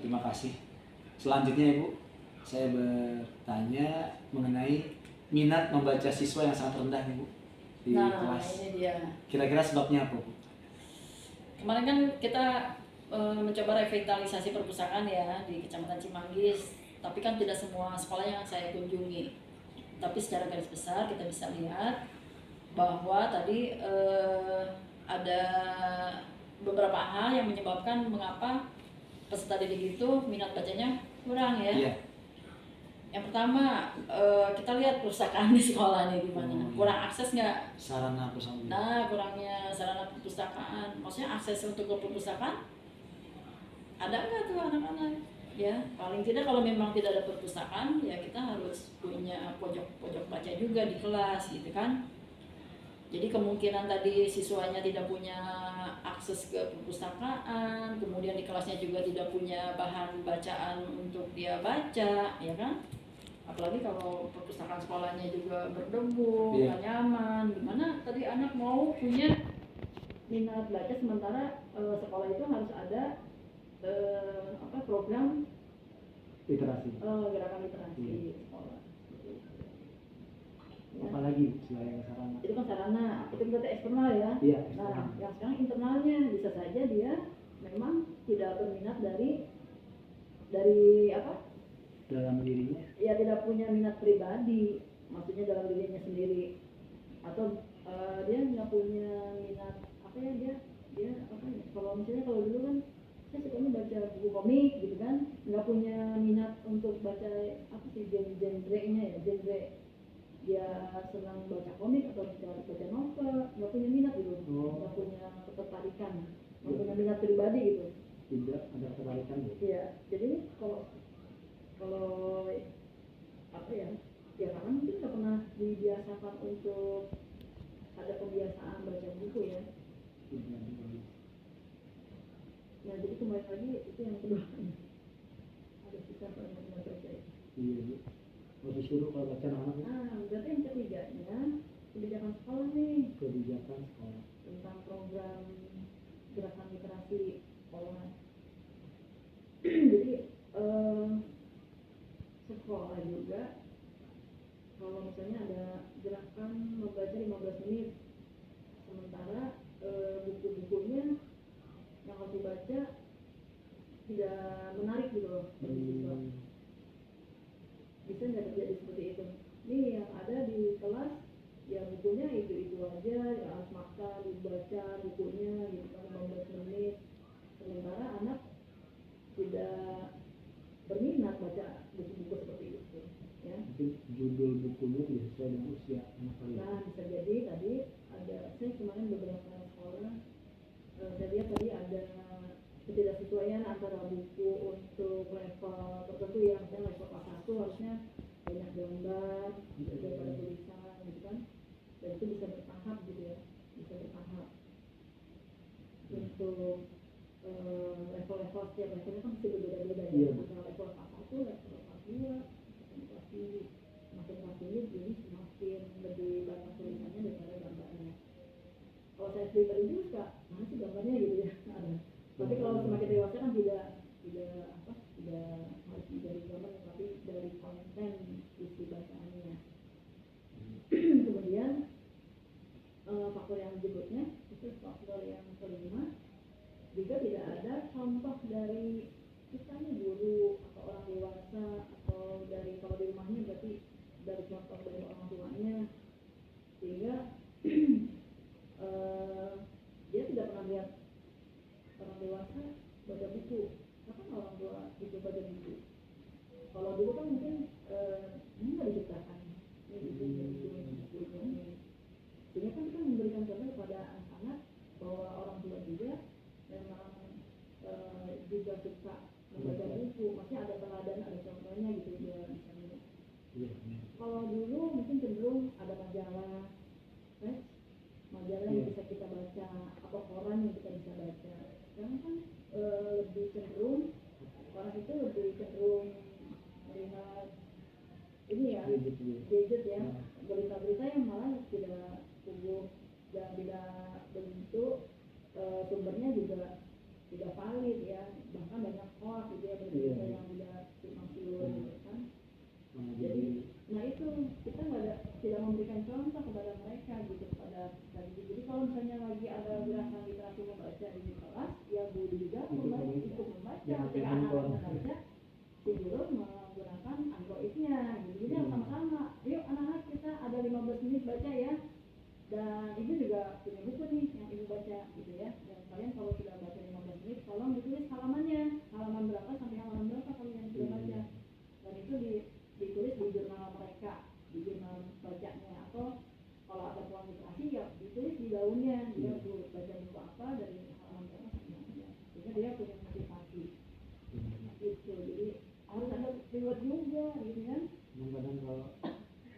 Terima kasih. Selanjutnya Ibu, saya bertanya mengenai minat membaca siswa yang sangat rendah nih Bu di kelas. Ini dia. Kira-kira sebabnya apa Bu? Kemarin kan kita mencoba revitalisasi perpustakaan ya di Kecamatan Cimanggis, tapi kan tidak semua sekolah yang saya kunjungi. Tapi secara garis besar kita bisa lihat bahwa tadi ada beberapa hal yang menyebabkan mengapa peserta didik itu minat bacanya kurang ya. Iya. Yang pertama kita lihat perpustakaan di sekolah nih gimana, kurang akses nggak? Sarana perpustakaan. Nah, kurangnya sarana perpustakaan, maksudnya akses untuk ke perpustakaan ada nggak tuh anak-anak? Ya, paling tidak kalau memang tidak ada perpustakaan, ya kita harus punya pojok-pojok baca juga di kelas gitu kan. Jadi kemungkinan tadi siswanya tidak punya akses ke perpustakaan, kemudian di kelasnya juga tidak punya bahan bacaan untuk dia baca, ya kan? Apalagi kalau perpustakaan sekolahnya juga berdebu, nggak nyaman, gimana tadi anak mau punya minat baca sementara sekolah itu harus ada program literasi, gerakan literasi sekolah. Ya. Apalagi selain sarana? Itu kan sarana, itu berarti eksternal ya. Iya. Nah, yang sekarang internalnya bisa saja dia memang tidak berminat dari apa? Dalam dirinya? Ya tidak punya minat pribadi, maksudnya dalam dirinya sendiri, atau dia nggak punya minat apa ya dia apa ya? Kalau dulu kan saya sukanya baca buku komik gitu kan, nggak punya minat untuk baca apa sih genre-nya ya, genre dia senang baca komik atau baca novel, nggak punya minat gitu, nggak punya ketertarikan, nggak punya minat pribadi gitu, tidak ada ketertarikan. Iya, jadi kalau apa ya karena mungkin nggak pernah dibiasakan untuk ada kebiasaan baca buku ya. Nah, jadi kembali lagi itu yang kedua ada kita pernah baca. Iya Bu, mau disuruh kalau baca anak. Berarti yang ketiganya kebijakan sekolah nih. Kebijakan sekolah Tentang program gerakan literasi sekolah. Jadi sekolah juga kalau misalnya ada gerakan membaca 15 menit, sementara buku-bukunya yang harus dibaca tidak menarik gitu loh bagi siswa. Bisa nggak terjadi seperti itu? Ini yang ada di kelas ya bukunya itu aja, ya harus maksa dibaca bukunya gitu kan 15 menit, sementara anak tidak berminat baca buku-buku seperti itu ya. Mungkin judul bukunya tidak sesuai dengan usia anak kalian. Nah, bisa jadi tadi ada, saya kemarin beberapa sekolah saya lihat tadi ada ketidaksesuaian antara buku untuk level tertentu ya, misalnya level kelas 1 harusnya banyak gambar daripada tulisan gitu kan, dan itu bisa bertahap gitu ya, bisa bertahap untuk level-level, setiap levelnya kan mesti berbeda-beda ya, antara level kelas 1, level kelas 2, kelas tinggi, semakin kelas tinggi jadi semakin lebih banyak tulisannya daripada gambarnya. Kalau saya pribadi juga suka mana sih gambarnya gitu ya, ada. Tapi kalau semakin dewasa kan tidak harus dari gambar, tapi dari konten isi bacaannya. Kemudian faktor yang berikutnya itu faktor yang kelima, juga tidak ada contoh dari misalnya guru atau orang dewasa, atau dari kalau di rumahnya berarti dari contoh dari orang tuanya, sehingga dia tidak pernah lihat orang dewasa baca buku. Kapan orang tua itu baca buku? Kalau dulu kan mungkin ini nggak diciptakan ini sehingga kan kita memberikan contoh kepada anak-anak bahwa orang tua juga memang juga suka membaca buku, maksudnya ada teladan, ada contohnya gitu ya misalnya. Kalau dulu mungkin cenderung ada majalah, majalah yang bisa kita baca, atau koran yang kita bisa baca. Sekarang kan lebih cenderung orang itu lebih cenderung melihat ini ya, gadget ya, berita-berita yang malah tidak sungguh dan tidak bentuk sumbernya juga tidak valid ya, bahkan banyak hoax gitu ya, berita baca di kelas, ya guru juga ikut membaca. Jangan Ketika handphone. anak-anak membaca, si guru menggunakan Android-nya. Jadi sama-sama, yuk anak-anak kita ada 15 menit baca ya. Dan ibu juga punya buku nih yang ibu baca gitu ya. Dan kalian kalau sudah baca 15 menit, tolong ditulis halamannya, halaman berapa sampai halaman berapa kalian sudah baca. Dan itu ditulis di jurnal mereka, di jurnal bacanya, atau kalau ada peluang literasi ya ditulis di daunnya, dia baca buku apa dari halaman berapa sampai halaman berapa, sehingga dia punya motivasi gitu. Jadi harus ada reward juga gitu kan. Kadang kalau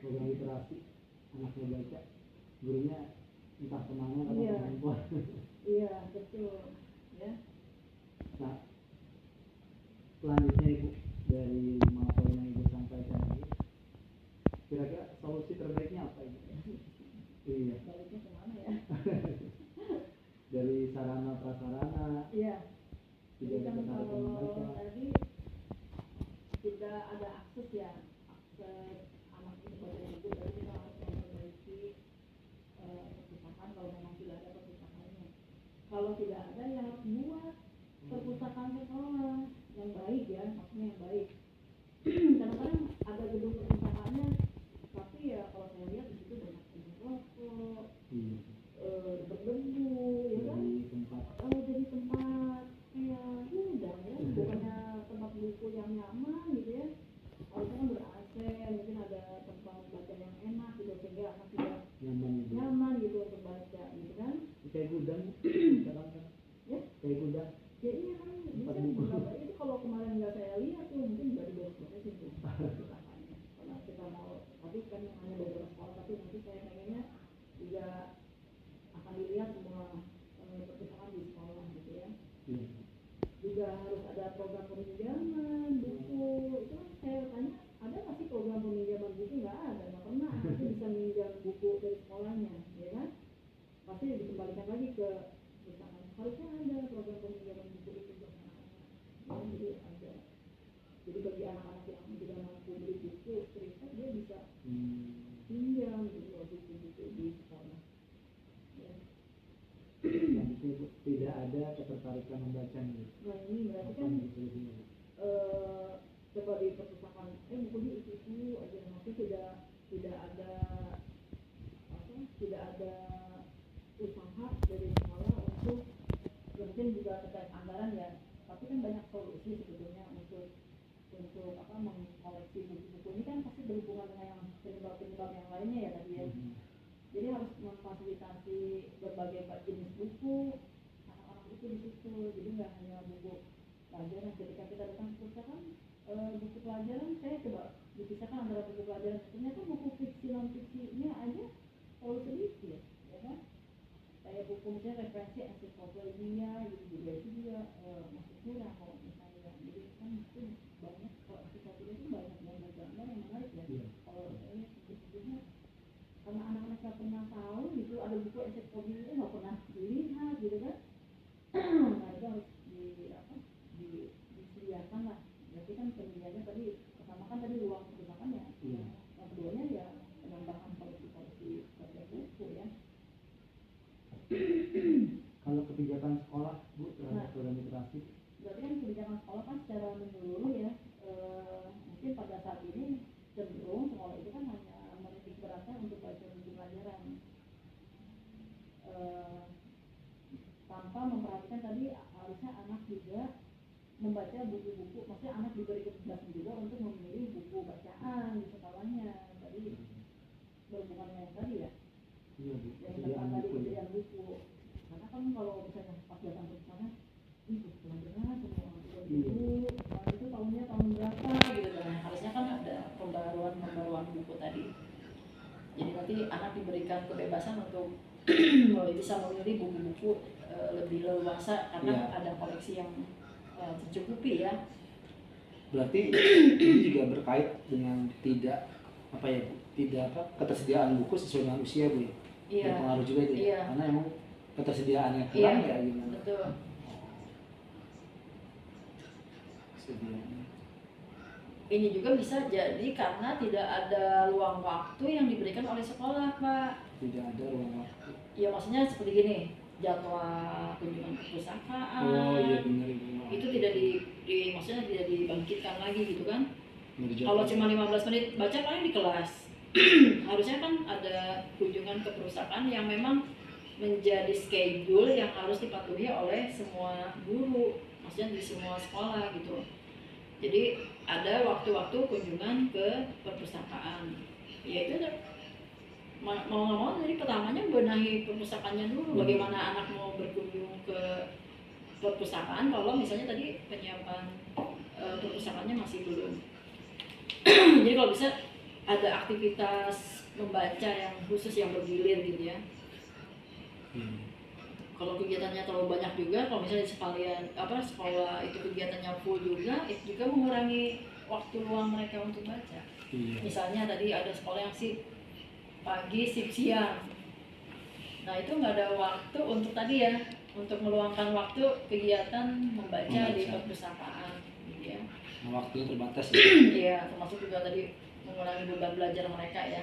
program literasi anaknya baca, gurunya entah kemana atau Iya. handphone. Iya betul ya. Nah, selanjutnya Ibu, dari 5 poin yang Ibu sampaikan ini, kira-kira solusi terbaiknya apa Ibu? Iya. Baliknya kemana ya? Dari sarana prasarana, Iya. tidak Jadi kan ada kalau membaca. tadi tidak ada akses ya, akses anak itu baca buku, jadi kita harus memperbaiki perpustakaan kalau memang tidak ada perpustakaannya. Kalau tidak ada ya harus buat perpustakaan sekolah yang baik ya, maksudnya yang baik. Kadang-kadang ada gedung perpustakaannya, tapi ya kalau saya lihat di situ banyak gedung rokok, Iya. berdebu, ya kan? Jadi tempat kayak gudang ya, bukannya tempat buku yang nyaman gitu ya. Harusnya kan ber-AC, mungkin ada tempat baca yang enak gitu, sehingga anak juga nyaman gitu untuk baca gitu kan. Kayak gudang, sekarang kan? Ya? Kayak gudang. Ya iya kan, bisa dibaca itu. Kalau kemarin nggak saya lihat tuh mungkin nggak diberes-beresin tuh perpustakaannya. Karena kita mau, tapi kan hanya beberapa sekolah, tapi nanti saya pengennya juga akan dilihat semua perpustakaan di sekolah gitu ya. Iya. Juga harus ada program peminjaman buku. Itu kan saya tanya, ada nggak sih program peminjaman buku? Nggak ada, nggak pernah. Nanti bisa minjam buku dari sekolahnya, ya kan? Pasti dikembalikan lagi ke perpustakaan. Harusnya ada program peminjaman buku itu buat anak-anak. Ya, jadi ada. Jadi bagi anak-anak yang tidak mampu beli buku, cerita dia bisa pinjam gitu buku-buku di sekolah. Ya. Yang itu tidak ada ketertarikan membaca nih. Nah ini berarti kan coba di perpustakaan bukunya itu aja, maksudnya tidak ada tidak ada usaha dari sekolah untuk, mungkin juga terkait anggaran ya, tapi kan banyak solusi sebetulnya untuk mengkoleksi buku-buku ini kan pasti berhubungan dengan yang penyebab-penyebab yang lainnya ya tadi ya. Jadi harus memfasilitasi berbagai jenis buku anak-anak itu di situ. Jadi nggak hanya buku pelajaran. Ketika kita datang ke perpustakaan, buku pelajaran saya coba dipisahkan antara buku pelajaran. Ternyata buku fiksi non fiksinya aja terlalu sedikit, ya kan? Kayak buku misalnya referensi ensiklopedia gitu juga itu juga masih kurang kalau misalnya. Jadi kan itu banyak, kalau ensiklopedia itu banyak gambar-gambar yang menarik ya. Kalau saya lihat buku-bukunya, karena anak-anak nggak pernah tahu gitu ada buku ensiklopedia itu nggak pernah dilihat gitu kan. Nah itu harus disediakan lah. Berarti kan penyediaannya tadi pertama kan tadi ruang perpustakaan ya. Yang keduanya ya penambahan koleksi baca buku ya. Kalau kebijakan sekolah Bu, program literasi, berarti kan kebijakan sekolah kan secara menyeluruh ya. Mungkin pada saat ini cenderung sekolah itu kan hanya menitik beratkan untuk baca buku pelajaran, tanpa memperhatikan tadi harusnya anak juga membaca buku-buku, maksudnya anak diberi kebebasan juga untuk memilih buku bacaan di sekolahnya. Tadi berhubungan dengan tadi ya, yang tentang tadi kesediaan buku. Karena kan kalau misalnya pas datang ke sana, buku pelajaran semua buku, itu tahunnya tahun berapa gitu. Nah, harusnya kan ada pembaruan buku tadi. Jadi nanti anak diberikan kebebasan untuk bisa memilih buku-buku lebih leluasa karena ada koleksi yang tercukupi ya. Berarti ini juga berkait dengan tidak ketersediaan buku sesuai dengan usia Bu ya. Iya. Berpengaruh juga itu ya. Karena emang ketersediaannya kurang ya gimana. Betul. Ini juga bisa jadi karena tidak ada ruang waktu yang diberikan oleh sekolah, Pak. Tidak ada ruang waktu. Ya maksudnya seperti gini, jadwal kunjungan perpustakaan. Oh iya benar Ibu. Itu tidak maksudnya tidak dibangkitkan lagi gitu kan. Ngerjain. Kalau cuma 15 menit baca paling di kelas. Harusnya kan ada kunjungan ke perpustakaan yang memang menjadi schedule yang harus dipatuhi oleh semua guru, maksudnya di semua sekolah gitu. Jadi ada waktu-waktu kunjungan ke perpustakaan. Ya itu mau nggak mau, jadi pertamanya benahi perpustakaannya dulu. Bagaimana anak mau berkunjung ke perpustakaan kalau misalnya tadi penyiapan perpustakaannya masih belum. Jadi kalau bisa ada aktivitas membaca yang khusus yang bergilir gitu ya. Kalau kegiatannya terlalu banyak juga, kalau misalnya sekolah itu kegiatannya full juga, itu juga mengurangi waktu luang mereka untuk baca. Misalnya tadi ada sekolah yang sip pagi, sip siang. Nah itu nggak ada waktu untuk tadi ya, untuk meluangkan waktu kegiatan membaca di perpustakaan, gitu ya. Nah, waktunya terbatas ya. Iya, termasuk juga tadi mengurangi beban belajar mereka ya.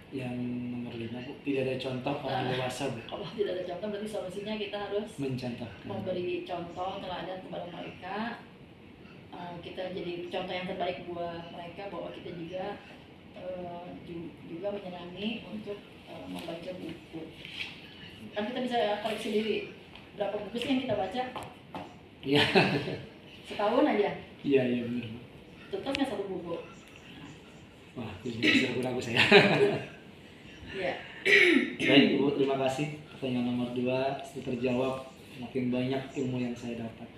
Yang nomor 5 Bu, tidak ada contoh orang dewasa Bu. Kalau tidak ada contoh berarti solusinya kita harus Mencontohkan. memberi contoh teladan kepada mereka. Kita jadi contoh yang terbaik buat mereka bahwa kita juga menyenangi untuk membaca buku. Kan kita bisa koleksi diri berapa buku sih yang kita baca? Iya. Setahun aja. Iya benar Bu. Tetap nggak satu buku. Wah, bisa ragu saya. Iya. Baik Bu, terima kasih. Pertanyaan nomor 2 sudah terjawab. Makin banyak ilmu yang saya dapat.